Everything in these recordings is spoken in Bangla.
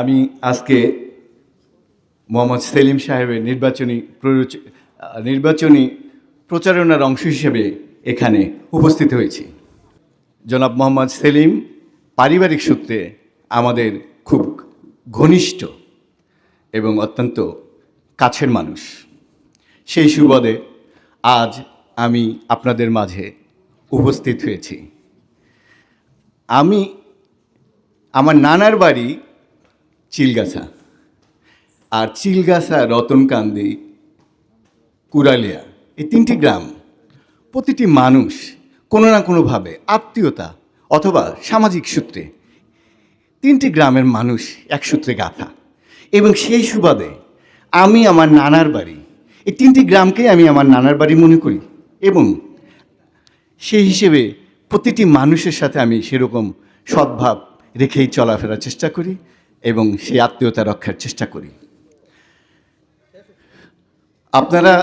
আমি আজকে মোহাম্মদ সেলিম সাহেবের নির্বাচনী প্রচারণার অংশ হিসেবে এখানে উপস্থিত হয়েছি। জনাব মোহাম্মদ সেলিম পারিবারিক সূত্রে আমাদের খুব ঘনিষ্ঠ এবং অত্যন্ত কাছের মানুষ। সেই সুবাদে আজ আমি আপনাদের মাঝে উপস্থিত হয়েছি। আমার নানার বাড়ি চিলগাছা, আর চিলগাছা, রতনকান্দি, কুরালিয়া, এই তিনটি গ্রাম, প্রতিটি মানুষ কোনো না কোনোভাবে আত্মীয়তা অথবা সামাজিক সূত্রে তিনটি গ্রামের মানুষ এক সূত্রে গাঁথা। এবং সেই সুবাদে আমি আমার নানার বাড়ি, এই তিনটি গ্রামকেই আমি আমার নানার বাড়ি মনে করি এবং সেই হিসেবে প্রতিটি মানুষের সাথে আমি সেরকম সদ্ভাব রেখেই চলাফেরার চেষ্টা করি এবং সেই আত্মীয়তা রক্ষার চেষ্টা করি। আপনারা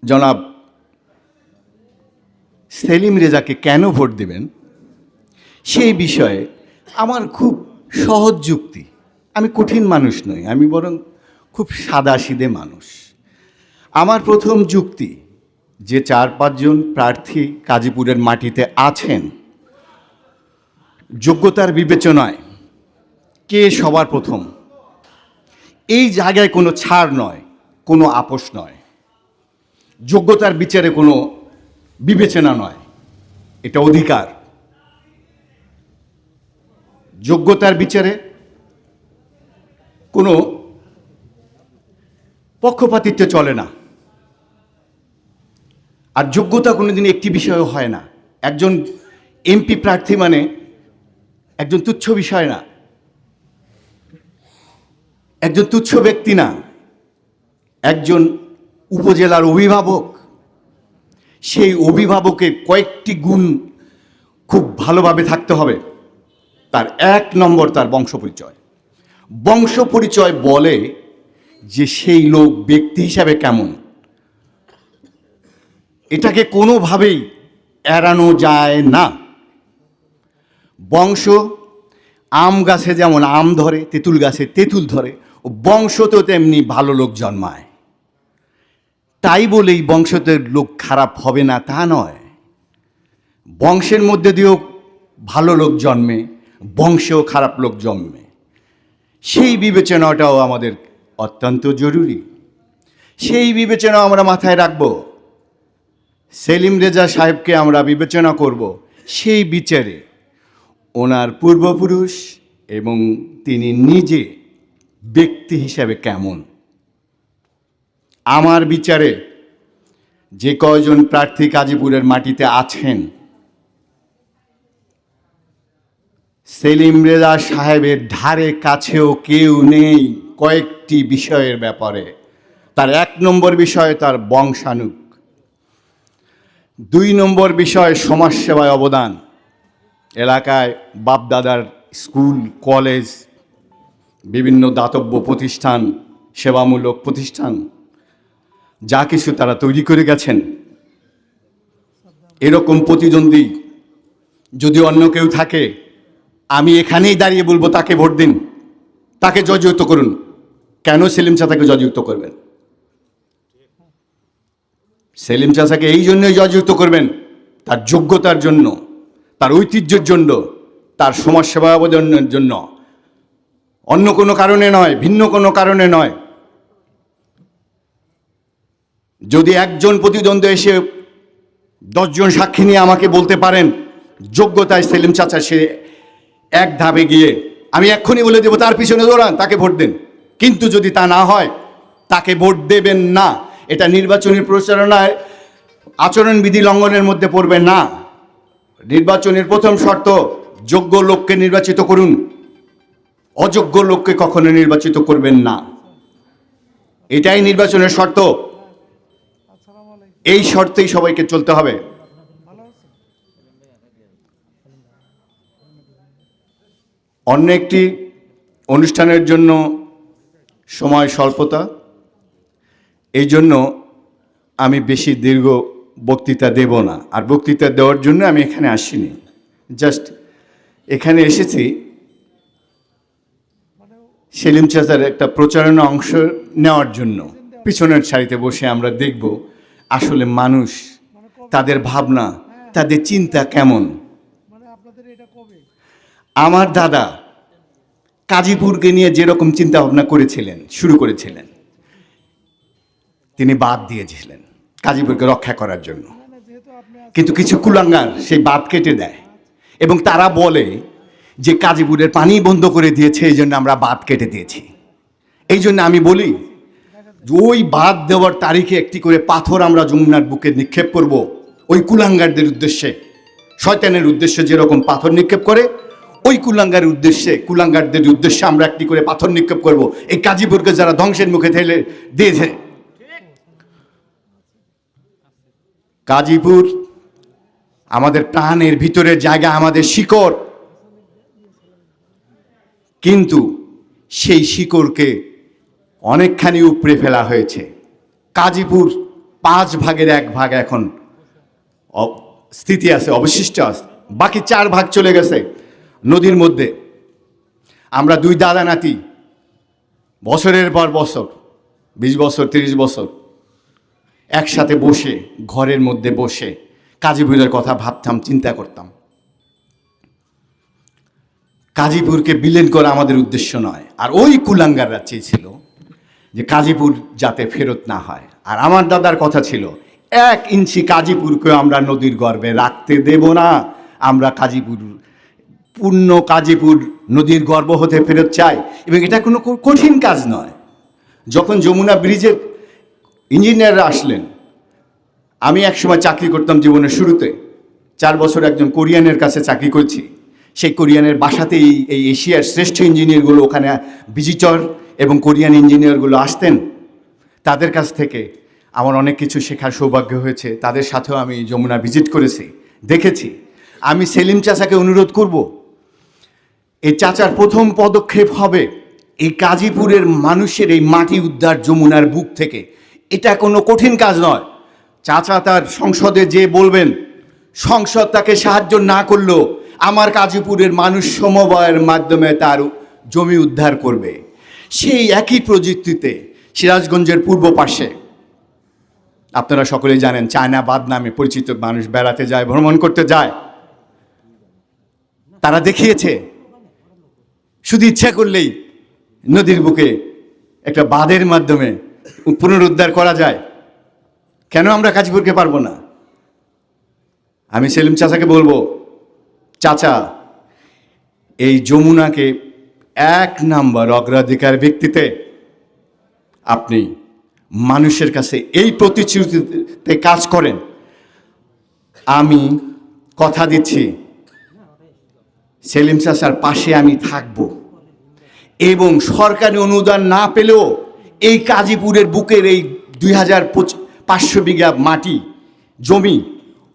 জনাব সেলিম রেজাকে কেন ভোট দেবেন সেই বিষয়ে আমার খুব সহজ যুক্তি। আমি কঠিন মানুষ নই, আমি বরং খুব সাদাসিধে মানুষ। আমার প্রথম যুক্তি, যে 4-5 জন প্রার্থী গাজীপুরের মাটিতে আছেন, যোগ্যতার বিবেচনায় কে সবার প্রথম, এই জায়গায় কোনো ছাড় নয়, কোনো আপোষ নয়, যোগ্যতার বিচারে কোনো বিবেচনা নয়, এটা অধিকার। যোগ্যতার বিচারে কোনো পক্ষপাতিত্ব চলে না, আর যোগ্যতা কোনোদিন একটি বিষয়ও হয় না। একজন এমপি প্রার্থী মানে একজন তুচ্ছ বিষয় না, একজন তুচ্ছ ব্যক্তি না, একজন উপজেলার অভিভাবক। সেই অভিভাবকের কয়েকটি গুণ খুব ভালোভাবে থাকতে হবে। তার 1 নম্বর তার বংশ পরিচয়। বংশ পরিচয় বলে যে সেই লোক ব্যক্তি হিসাবে কেমন, এটাকে কোনোভাবেই এড়ানো যায় না। বংশ, আম গাছে যেমন আম ধরে, তেঁতুল গাছে তেঁতুল ধরে, ও বংশতেও তেমনি ভালো লোক জন্মায়। তাই বলেই বংশতের লোক খারাপ হবে না তা নয়, বংশের মধ্যে দিয়েও ভালো লোক জন্মে, বংশেও খারাপ লোক জন্মে। সেই বিবেচনাটাও আমাদের অত্যন্ত জরুরি। সেই বিবেচনা আমরা মাথায় রাখব। সেলিম রেজা সাহেবকে আমরা বিবেচনা করব সেই বিচারে ওনার পূর্বপুরুষ এবং তিনি নিজে ব্যক্তি হিসাবে কেমন। আমার বিচারে যে কয়জন প্রার্থী গাজীপুরের মাটিতে আছেন, সেলিম রেজা সাহেবের ধারে কাছেও কেউ নেই কয়েকটি বিষয়ের ব্যাপারে। তার 1 নম্বর বিষয় তার বংশানুক, 2 নম্বর বিষয় সমাজসেবায় অবদান। এলাকায় বাপদাদার স্কুল, কলেজ, বিভিন্ন দাতব্য প্রতিষ্ঠান, সেবামূলক প্রতিষ্ঠান যা কিছু তারা তৈরি করে গেছেন। এরকম প্রতিদ্বন্দ্বী যদি অন্য কেউ থাকে, আমি এখানেই দাঁড়িয়ে বলবো তাকে ভোট দিন, তাকে জয়যুক্ত করুন। কেন সেলিম চাচাকে জয়যুক্ত করবেন? সেলিম চাচাকে এই জন্যই জয়যুক্ত করবেন, তার যোগ্যতার জন্য, তার ঐতিহ্যের জন্য, তার সমাজসেবা অবদানের জন্য, অন্য কোনো কারণে নয়, ভিন্ন কোনো কারণে নয়। যদি একজন প্রতিদ্বন্দ্বী এসে 10 জন সাক্ষী নিয়ে আমাকে বলতে পারেন যোগ্যতায় সেলিম চাচা, সে এক ধাপে গিয়ে আমি এক্ষুনি বলে দেবো তার পিছনে দৌড়ান, তাকে ভোট দেন। কিন্তু যদি তা না হয়, তাকে ভোট দেবেন না। এটা নির্বাচনী প্রচারণায় আচরণবিধি লঙ্ঘনের মধ্যে পড়বে না। নির্বাচনের প্রথম শর্ত, যোগ্য লোককে নির্বাচিত করুন, অযোগ্য লোককে কখনো নির্বাচিত করবেন না। এটাই নির্বাচনের শর্ত। এই শর্তেই সবাইকে চলতে হবে। অন্য একটি অনুষ্ঠানের জন্য সময় স্বল্পতা, এই জন্য আমি বেশি দীর্ঘ বক্তৃতা দেব না। আর বক্তৃতা দেওয়ার জন্য আমি এখানে আসিনি, জাস্ট এখানে এসেছি সেলিম চাচার একটা প্রচারণা অংশ নেওয়ার জন্য পিছনের সারিতে বসে আমরা দেখব আসলে মানুষ, তাদের ভাবনা, তাদের চিন্তা কেমন। আমার দাদা কাজীপুরকে নিয়ে যেরকম চিন্তা ভাবনা করেছিলেন, শুরু করেছিলেন, তিনি বাদ দিয়েছিলেন কাজীপুরকে রক্ষা করার জন্য। কিন্তু কিছু কুলাঙ্গার সেই বাদ কেটে দেয় এবং তারা বলে যে কাজীপুরের পানি বন্ধ করে দিয়েছে, এই জন্য আমরা বাদ কেটে দিয়েছি। এই জন্য আমি বলি ওই বাদ দেওয়ার তারিখে একটি করে পাথর আমরা যমুনার বুকে নিক্ষেপ করব, ওই কুলাঙ্গারদের উদ্দেশ্যে, শয়তানের উদ্দেশ্যে যেরকম পাথর নিক্ষেপ করে, ওই কুলাঙ্গারদের উদ্দেশ্যে আমরা একটি করে পাথর নিক্ষেপ করব, এই কাজীপুরকে যারা ধ্বংসের মুখে ঠেলে দিয়েছে। কাজীপুর আমাদের প্রাণের ভিতরের জায়গা, আমাদের শিকড়, কিন্তু সেই শিকড়কে অনেকখানি উপড়ে ফেলা হয়েছে। কাজীপুর 5 ভাগের 1 ভাগ এখন স্থিতি আছে, অবশিষ্ট আছে, বাকি 4 ভাগ চলে গেছে নদীর মধ্যে। আমরা 2 দাদা নাতি বছরের পর বছর, 20 বছর 30 বছর একসাথে বসে, ঘরের মধ্যে বসে কাজীপুরের কথা ভাবতাম, চিন্তা করতাম। কাজীপুরকে বিলীন করা আমাদের উদ্দেশ্য নয়, আর ওই কুলাঙ্গাররা চেয়েছিল যে কাজীপুর যাতে ফেরত না হয়। আর আমার দাদার কথা ছিল 1 ইঞ্চি কাজীপুরকে আমরা নদীর গর্ভে রাখতে দেব না। আমরা কাজীপুর, পূর্ণ কাজীপুর নদীর গর্ভ হতে ফেরত চাই। এবং এটা কোনো কঠিন কাজ নয়। যখন যমুনা ব্রিজের ইঞ্জিনিয়াররা আসলেন, আমি একসময় চাকরি করতাম জীবনের শুরুতে, 4 বছর একজন কোরিয়ানের কাছে চাকরি করছি। সেই কোরিয়ানের বাসাতেই এই এশিয়ার শ্রেষ্ঠ ইঞ্জিনিয়ারগুলো, ওখানে ভিজিটর এবং কোরিয়ান ইঞ্জিনিয়ারগুলো আসতেন। তাদের কাছ থেকে আমার অনেক কিছু শেখার সৌভাগ্য হয়েছে। তাদের সাথেও আমি যমুনা ভিজিট করেছি, দেখেছি। আমি সেলিম চাচাকে অনুরোধ করব, এই চাচার প্রথম পদক্ষেপ হবে এই কাজীপুরের মানুষের এই মাটি উদ্ধার যমুনার বুক থেকে। এটা কোনো কঠিন কাজ নয়। চাচা তার সংসদে যে বলবেন, সংসদ তাকে সাহায্য না করলেও আমার কাজীপুরের মানুষ সমবায়ের মাধ্যমে তার জমি উদ্ধার করবে। সেই একই প্রযুক্তিতে সিরাজগঞ্জের পূর্ব পাশে, আপনারা সকলেই জানেন, চায়নাবাদ নামে পরিচিত, মানুষ বেড়াতে যায়, ভ্রমণ করতে যায়। তারা দেখিয়েছে শুধু ইচ্ছা করলেই নদীর বুকে একটা বাঁধের মাধ্যমে পুনরুদ্ধার করা যায়। কেন আমরা কাজীপুরকে পারবো না? আমি সেলিম চাচাকে বলবো, চাচা এই যমুনাকে 1 নম্বর অগ্রাধিকার ভিত্তিতে আপনি মানুষের কাছে এই প্রতিশ্রুতিতে কাজ করেন। আমি কথা দিচ্ছি সেলিম চাচার পাশে আমি থাকব, এবং সরকারি অনুদান না পেলেও এই কাজীপুরের বুকের এই 2500 বিঘা মাটি জমি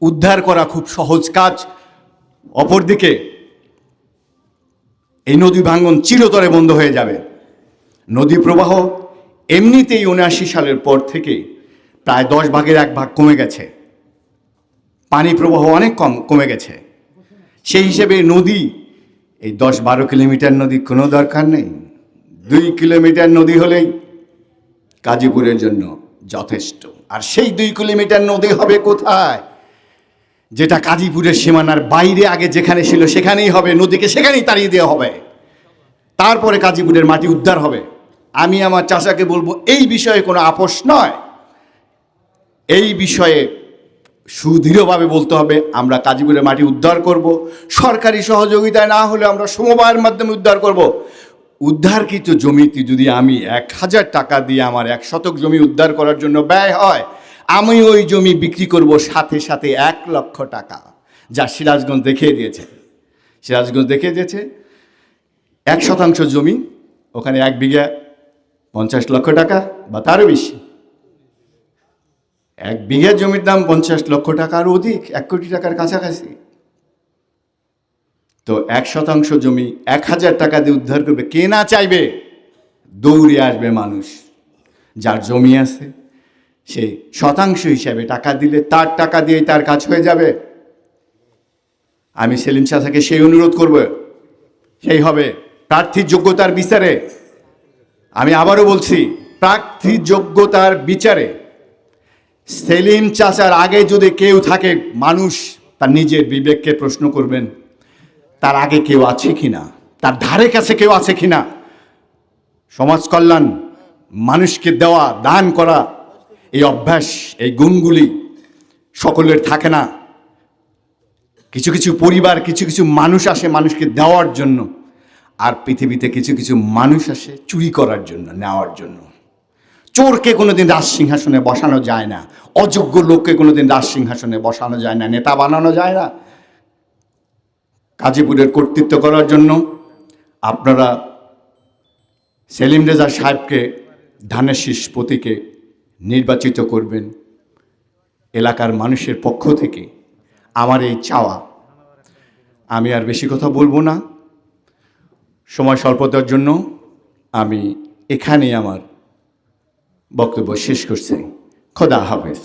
উদ্ধার করা খুব সহজ কাজ। অপরদিকে এই নদী ভাঙন চিরতরে বন্ধ হয়ে যাবে। নদী প্রবাহ এমনিতেই 79 সালের পর থেকে প্রায় 10 ভাগের 1 ভাগ কমে গেছে। পানি প্রবাহ অনেক কমে গেছে। সেই হিসেবে নদী, এই 10-12 কিলোমিটার নদী কোনো দরকার নেই। 2 কিলোমিটার নদী হলেই কাজীপুরের জন্য যথেষ্ট। আর সেই 2 কিলোমিটার নদী হবে কোথায়? যেটা কাজীপুরের সীমানার বাইরে আগে যেখানে ছিল সেখানেই হবে। নদীকে সেখানেই তাড়িয়ে দেওয়া হবে, তারপরে কাজীপুরের মাটি উদ্ধার হবে। আমি আমার চাচাকে বলবো, এই বিষয়ে কোনো আপোষ নয়। এই বিষয়ে সুদৃঢ়ভাবে বলতে হবে, আমরা কাজীপুরের মাটি উদ্ধার করব। সরকারি সহযোগিতায় না হলে আমরা সমবায়ের মাধ্যমে উদ্ধার করব। উদ্ধারকৃত জমিতে যদি আমি 1000 টাকা দিয়ে আমার 1 শতক জমি উদ্ধার করার জন্য ব্যয় হয়, আমি ওই জমি বিক্রি করব সাথে সাথে 1 লক্ষ টাকা, যা সিরাজগঞ্জ দেখিয়ে দিয়েছে। সিরাজগঞ্জ দেখিয়ে দিয়েছে 1 শতাংশ জমি, ওখানে 1 বিঘা 50 লক্ষ টাকা বা তারও বেশি। 1 বিঘা জমির দাম 50 লক্ষ টাকার অধিক, 1 কোটি টাকার কাছাকাছি। তো 1 শতাংশ জমি 1000 টাকা দিয়ে উদ্ধার করবে, কে না চাইবে? দৌড়ে আসবে মানুষ। যার জমি আছে সে শতাংশ হিসাবে টাকা দিলে তার টাকা দিয়েই তার কাজ হয়ে যাবে। আমি সেলিম চাচাকে সেই অনুরোধ করব, সেই হবে প্রার্থীর যোগ্যতার বিচারে আমি আবারও বলছি, প্রার্থী যোগ্যতার বিচারে সেলিম চাচার আগে যদি কেউ থাকে, মানুষ তার নিজের বিবেককে প্রশ্ন করবেন, তার আগে কেউ আছে কিনা, তার ধারে কাছে কেউ আছে কিনা। সমাজ কল্যাণ, মানুষকে দেওয়া, দান করা, এই অভ্যাস, এই গুণগুলি সকলের থাকে না। কিছু কিছু পরিবার, কিছু কিছু মানুষ আসে মানুষকে দেওয়ার জন্য, আর পৃথিবীতে কিছু কিছু মানুষ আসে চুরি করার জন্য, নেওয়ার জন্য। চোরকে কোনোদিন রাজ সিংহাসনে বসানো যায় না, অযোগ্য লোককে কোনোদিন রাজ সিংহাসনে বসানো যায় না, নেতা বানানো যায় না। গাজীপুরের কর্তৃত্ব করার জন্য আপনারা সেলিম রেজা সাহেবকে ধানের শীষ প্রতীকে নির্বাচিত করবেন। এলাকার মানুষের পক্ষ থেকে আমার এই চাওয়া। আমি আর বেশি কথা বলবো না, সময় স্বল্পতার জন্য আমি এখানেই আমার বক্তব্য শেষ করছি। খোদা হাফেজ।